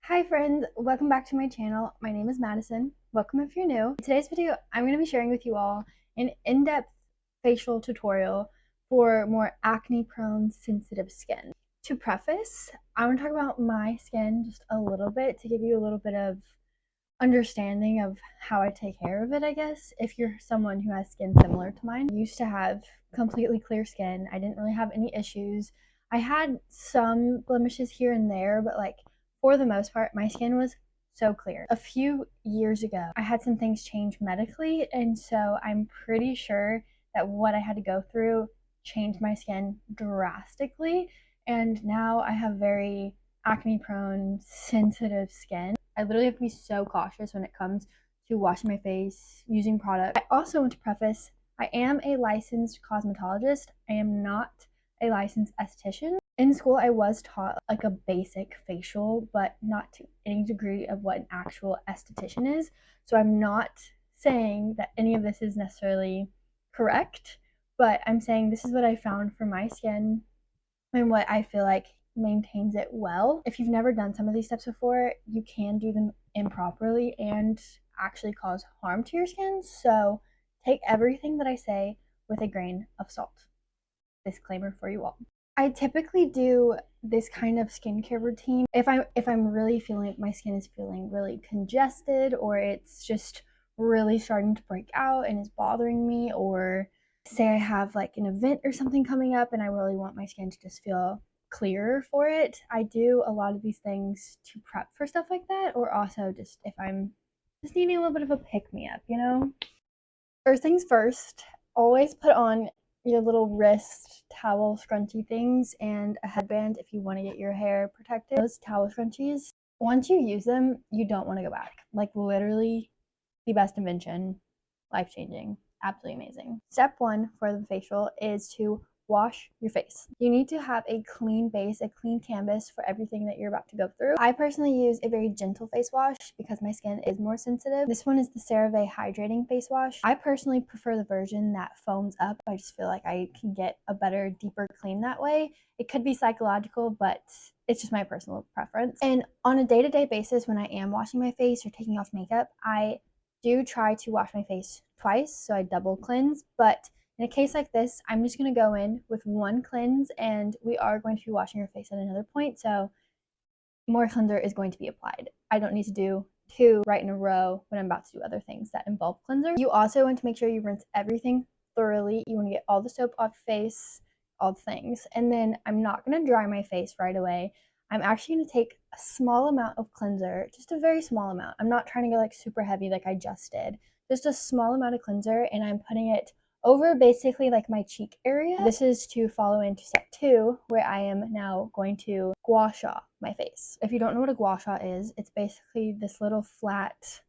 Hi friends, welcome back to my channel. My name is Madison. Welcome if you're new. In today's video, I'm going to be sharing with you all an in-depth facial tutorial for more acne-prone, sensitive skin. To preface, I want to talk about my skin just a little bit to give you a little bit of understanding of how I take care of it, I guess. If you're someone who has skin similar to mine, I used to have completely clear skin. I didn't really have any issues. I had some blemishes here and there, but for the most part, my skin was so clear. A few years ago, I had some things change medically, and so I'm pretty sure that what I had to go through changed my skin drastically, and now I have very acne prone, sensitive skin. I literally have to be so cautious when it comes to washing my face, using product. I also want to preface, I am a licensed cosmetologist. I am not a licensed esthetician. In school, I was taught like a basic facial, but not to any degree of what an actual esthetician is. So I'm not saying that any of this is necessarily correct, but I'm saying this is what I found for my skin and what I feel like maintains it well. If you've never done some of these steps before, you can do them improperly and actually cause harm to your skin. So take everything that I say with a grain of salt. Disclaimer for you all. I typically do this kind of skincare routine if I'm really feeling like my skin is feeling really congested, or it's just really starting to break out and is bothering me, or say I have like an event or something coming up and I really want my skin to just feel clearer for it. I do a lot of these things to prep for stuff like that, or also just if I'm just needing a little bit of a pick-me-up, you know? First things first, always put on your little wrist towel scrunchie things and a headband if you want to get your hair protected. Those towel scrunchies, once you use them, you don't want to go back. Like literally the best invention, life-changing, absolutely amazing. Step one for the facial is to wash your face. You need to have a clean base, a clean canvas for everything that you're about to go through. I personally use a very gentle face wash because my skin is more sensitive. This one is the CeraVe Hydrating Face Wash. I personally prefer the version that foams up. I just feel like I can get a better, deeper clean that way. It could be psychological, but it's just my personal preference. And on a day-to-day basis, when I am washing my face or taking off makeup, I do try to wash my face twice, so I double cleanse, but in a case like this, I'm just going to go in with one cleanse, and we are going to be washing your face at another point, so more cleanser is going to be applied. I don't need to do two right in a row when I'm about to do other things that involve cleanser. You also want to make sure you rinse everything thoroughly. You want to get all the soap off your face, all the things, and then I'm not going to dry my face right away. I'm actually going to take a small amount of cleanser, just a very small amount. I'm not trying to go like super heavy like I just did. Just a small amount of cleanser, and I'm putting it over basically like my cheek area. This is to follow into step two, where I am now going to gua sha my face. If you don't know what a gua sha is, it's basically this little flat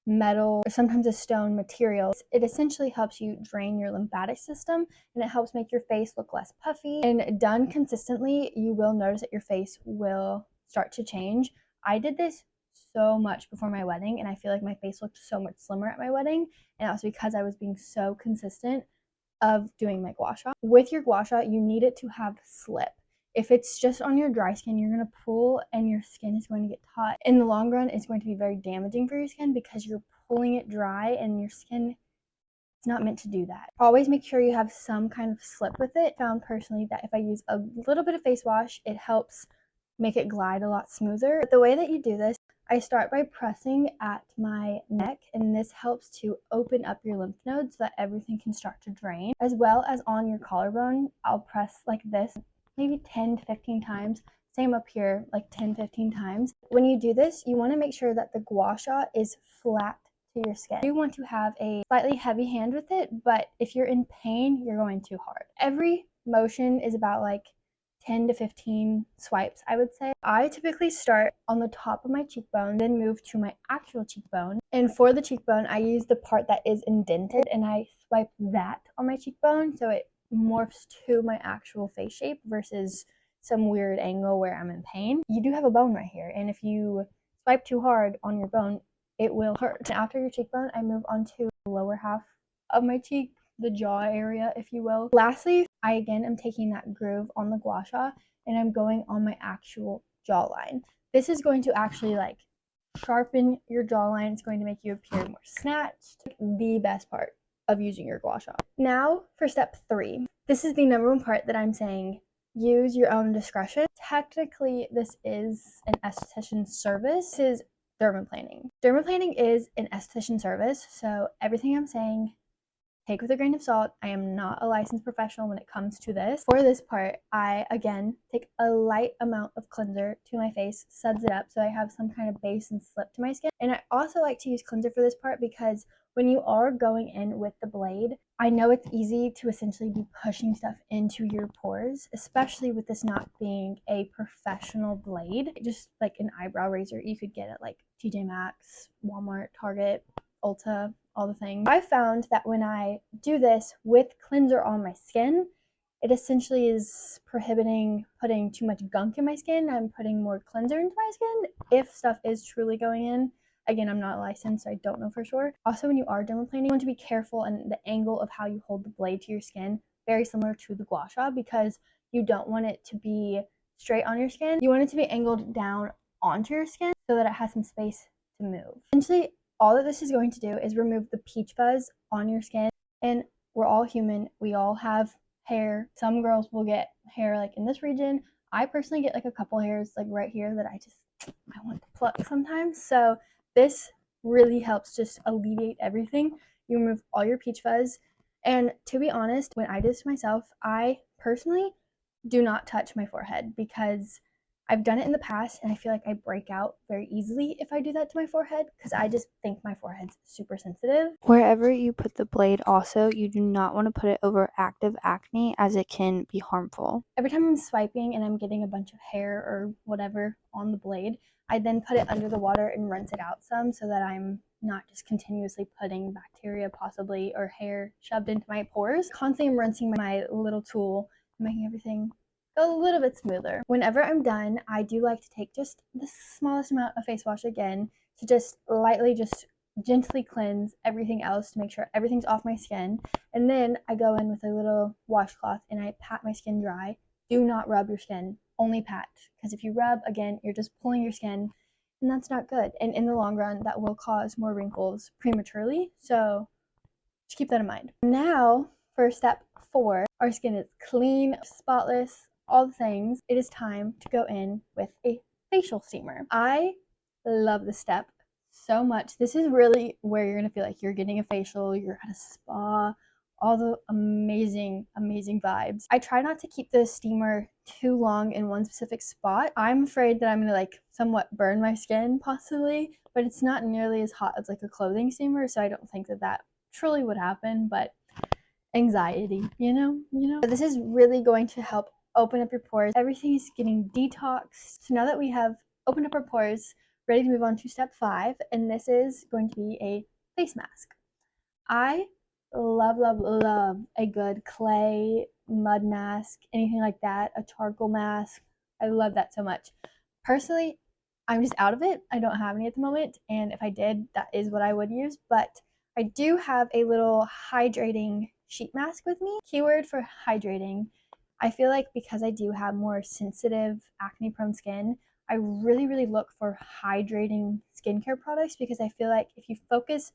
metal or sometimes a stone material. It essentially helps you drain your lymphatic system, and it helps make your face look less puffy. And done consistently, you will notice that your face will start to change. I did this so much before my wedding, and I feel like my face looked so much slimmer at my wedding, and that was because I was being so consistent of doing my gua sha. With your gua sha, you need it to have slip. If it's just on your dry skin, you're going to pull and your skin is going to get hot. In the long run, it's going to be very damaging for your skin because you're pulling it dry and your skin is not meant to do that. Always make sure you have some kind of slip with it. I found personally that if I use a little bit of face wash, it helps make it glide a lot smoother. But the way that you do this, I start by pressing at my neck, and this helps to open up your lymph nodes so that everything can start to drain. As well as on your collarbone, I'll press like this, maybe 10 to 15 times. Same up here, like 10, 15 times. When you do this, you want to make sure that the gua sha is flat to your skin. You want to have a slightly heavy hand with it, but if you're in pain, you're going too hard. Every motion is about like 10 to 15 swipes, I would say. I typically start on the top of my cheekbone, then move to my actual cheekbone. And for the cheekbone, I use the part that is indented, and I swipe that on my cheekbone so it morphs to my actual face shape versus some weird angle where I'm in pain. You do have a bone right here, and if you swipe too hard on your bone, it will hurt. After your cheekbone, I move on to the lower half of my cheek, the jaw area, if you will. Lastly, I again am taking that groove on the gua sha and I'm going on my actual jawline. This is going to actually like sharpen your jawline. It's going to make you appear more snatched. The best part of using your gua sha. Now for step 3. This is the number one part that I'm saying use your own discretion. Technically, this is an esthetician service. This is dermaplaning. Dermaplaning is an esthetician service, so everything I'm saying, take with a grain of salt. I am not a licensed professional when it comes to this. For this part, I, again, take a light amount of cleanser to my face, suds it up so I have some kind of base and slip to my skin. And I also like to use cleanser for this part because when you are going in with the blade, I know it's easy to essentially be pushing stuff into your pores, especially with this not being a professional blade. Just like an eyebrow razor you could get at like TJ Maxx, Walmart, Target, Ulta, all the things. I found that when I do this with cleanser on my skin, it essentially is prohibiting putting too much gunk in my skin. I'm putting more cleanser into my skin if stuff is truly going in. Again, I'm not licensed, so I don't know for sure. Also, when you are dermaplaning, you want to be careful in the angle of how you hold the blade to your skin, very similar to the gua sha, because you don't want it to be straight on your skin. You want it to be angled down onto your skin so that it has some space to move. Essentially, all that this is going to do is remove the peach fuzz on your skin. And we're all human. We all have hair. Some girls will get hair like in this region. I personally get like a couple hairs like right here that I want to pluck sometimes. So this really helps just alleviate everything. You remove all your peach fuzz. And to be honest, when I do this myself, I personally do not touch my forehead because I've done it in the past and I feel like I break out very easily if I do that to my forehead because I just think my forehead's super sensitive. Wherever you put the blade also, you do not want to put it over active acne as it can be harmful. Every time I'm swiping and I'm getting a bunch of hair or whatever on the blade, I then put it under the water and rinse it out some so that I'm not just continuously putting bacteria possibly or hair shoved into my pores. Constantly I'm rinsing my little tool, making everything go a little bit smoother. Whenever I'm done, I do like to take just the smallest amount of face wash again to just lightly just gently cleanse everything else to make sure everything's off my skin. And then I go in with a little washcloth and I pat my skin dry. Do not rub your skin, only pat, because if you rub, again, you're just pulling your skin and that's not good. And in the long run, that will cause more wrinkles prematurely. So just keep that in mind. Now for step 4, our skin is clean, spotless, all the things. It is time to go in with a facial steamer. I love this step so much. This is really where you're gonna feel like you're getting a facial, you're at a spa, all the amazing vibes. I try not to keep the steamer too long in one specific spot. I'm afraid that I'm gonna like somewhat burn my skin possibly, but it's not nearly as hot as like a clothing steamer, so I don't think that truly would happen. But anxiety, you know. But this is really going to help open up your pores. Everything is getting detoxed. So now that we have opened up our pores, ready to move on to step 5, and this is going to be a face mask. I love a good clay mud mask, anything like that, a charcoal mask. I love that so much. Personally, I'm just out of it. I don't have any at the moment, and if I did, that is what I would use, but I do have a little hydrating sheet mask with me. Keyword for hydrating. I feel like because I do have more sensitive acne prone skin, I really look for hydrating skincare products because I feel like if you focus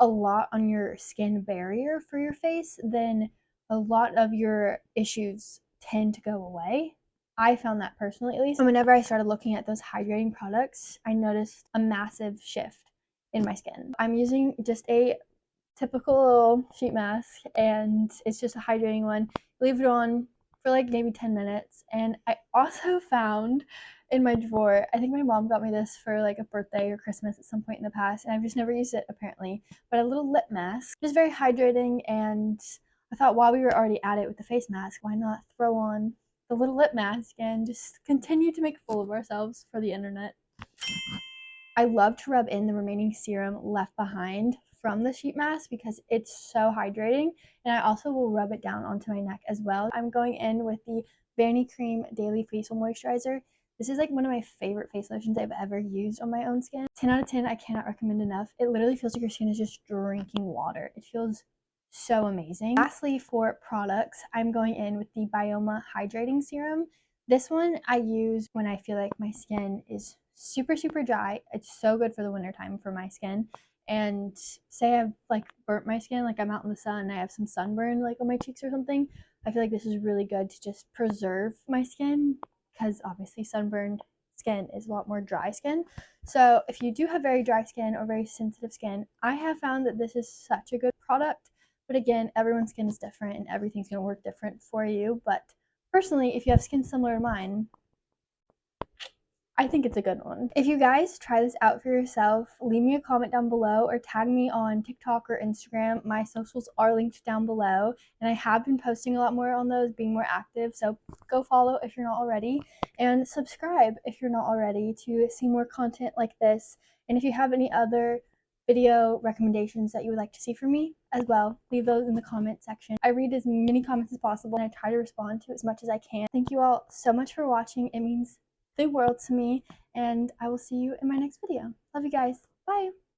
a lot on your skin barrier for your face, then a lot of your issues tend to go away. I found that personally at least. And whenever I started looking at those hydrating products, I noticed a massive shift in my skin. I'm using just a typical sheet mask and it's just a hydrating one. Leave it on for like maybe 10 minutes. And I also found in my drawer, I think my mom got me this for like a birthday or Christmas at some point in the past, and I've just never used it apparently, but a little lip mask, just very hydrating. And I thought while we were already at it with the face mask, why not throw on the little lip mask and just continue to make a fool of ourselves for the internet. I love to rub in the remaining serum left behind from the sheet mask because it's so hydrating, and I also will rub it down onto my neck as well. I'm going in with the Vanity Cream Daily Facial Moisturizer. This is like one of my favorite face lotions I've ever used on my own skin. 10 out of 10, I cannot recommend enough. It literally feels like your skin is just drinking water. It feels so amazing. Lastly, for products, I'm going in with the Bioma Hydrating Serum. This one I use when I feel like my skin is super, super dry. It's so good for the wintertime for my skin. And say I've like burnt my skin, like I'm out in the sun and I have some sunburn like on my cheeks or something, I feel like this is really good to just preserve my skin because obviously sunburned skin is a lot more dry skin. So if you do have very dry skin or very sensitive skin, I have found that this is such a good product. But again, everyone's skin is different and everything's going to work different for you. But personally, if you have skin similar to mine, I think it's a good one. If you guys try this out for yourself, leave me a comment down below or tag me on TikTok or Instagram. My socials are linked down below, and I have been posting a lot more on those, being more active. So go follow if you're not already, and subscribe if you're not already to see more content like this. And if you have any other video recommendations that you would like to see from me as well, leave those in the comment section. I read as many comments as possible and I try to respond to as much as I can. Thank you all so much for watching. It means the world to me, and I will see you in my next video. Love you guys. Bye.